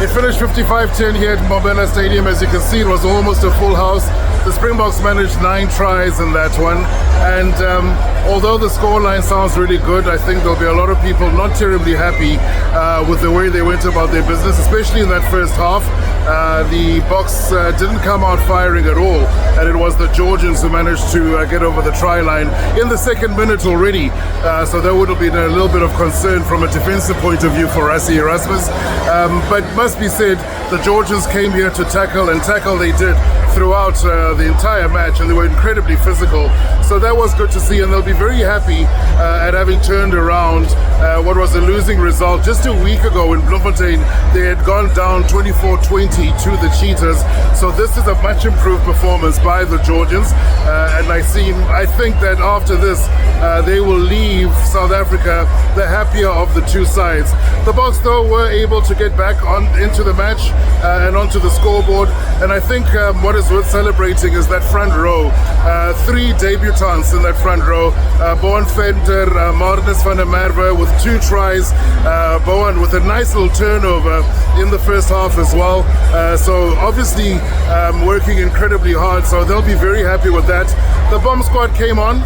It finished 55-10 here at Mbombela Stadium. As you can see, it was almost a full house. The Springboks managed 9 tries in that one, and although the scoreline sounds really good, I think there'll be a lot of people not terribly happy with the way they went about their business, especially in that first half. The Boks didn't come out firing at all, and it was the Georgians who managed to get over the try line in the second minute already. So that would have been a little bit of concern from a defensive point of view for Rassie Erasmus. But must be said, the Georgians came here to tackle, and tackle they did throughout the entire match, and they were incredibly physical. So that was good to see, and they'll be very happy at having turned around what was a losing result. Just a week ago in Bloemfontein, they had gone down 24-20 to the Cheetahs. So this is a much improved performance by the Georgians, and I think that after this they will leave South Africa the happier of the two sides. The Boks though were able to get back into the match and onto the scoreboard, and I think what is worth celebrating is that front row. 3 debutants in that front row. Bowen Venter, Marnus van der Merwe with 2 tries. Bowen with a nice little turnover in the first half as well. So obviously working incredibly hard, so they'll be very happy with that. The bomb squad came on,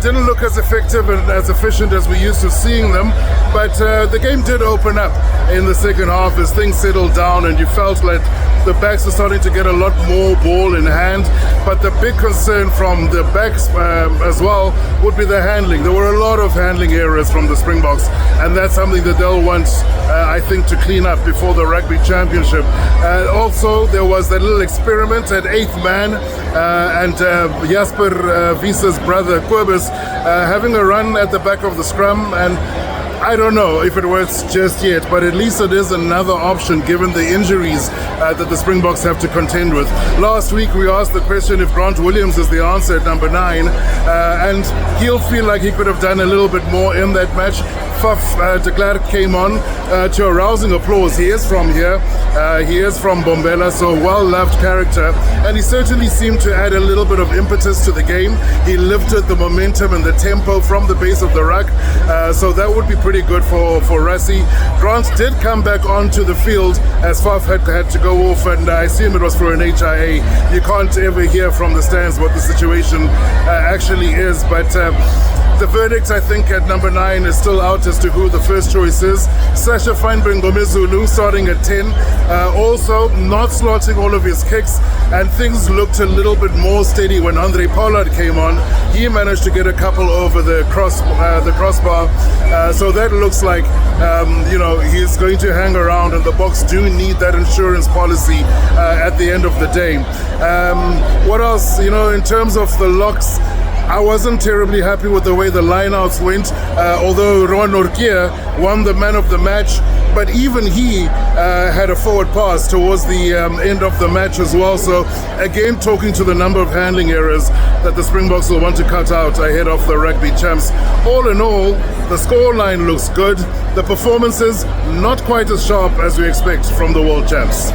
didn't look as effective and as efficient as we used to seeing them, but the game did open up in the second half as things settled down, and you felt like the backs are starting to get a lot more ball in hand. But the big concern from the backs as well would be the handling. There were a lot of handling errors from the Springboks, and that's something that they'll want, I think, to clean up before the Rugby Championship. Also, there was that little experiment at 8th man, and Jasper Wiese's brother Kobus having a run at the back of the scrum, and I don't know if it works just yet, but at least it is another option given the injuries that the Springboks have to contend with. Last week we asked the question if Grant Williams is the answer at number 9, and he'll feel like he could have done a little bit more in that match. Faf de Klerk came on to a rousing applause. He is from here, he is from Mbombela, so well-loved character, and he certainly seemed to add a little bit of impetus to the game. He lifted the momentum and the tempo from the base of the ruck, so that would be pretty good for Rassie. Grant did come back onto the field as Faf had to go off, and I assume it was for an HIA. You can't ever hear from the stands what the situation actually is, but the verdict, I think, at number 9 is still out as to who the first choice is. Sasha Feinberg Ngomezulu starting at 10, also not slotting all of his kicks, and things looked a little bit more steady when Andre Pollard came on. He managed to get a couple over the crossbar, so that looks like he's going to hang around, and the Boks do need that insurance policy at the end of the day. What else? In terms of the locks, I wasn't terribly happy with the way the lineouts went, although Rowan Nortje won the man of the match, but even he had a forward pass towards the end of the match as well. So again, talking to the number of handling errors that the Springboks will want to cut out ahead of the Rugby Champs. All in all, the scoreline looks good. The performances not quite as sharp as we expect from the World Champs.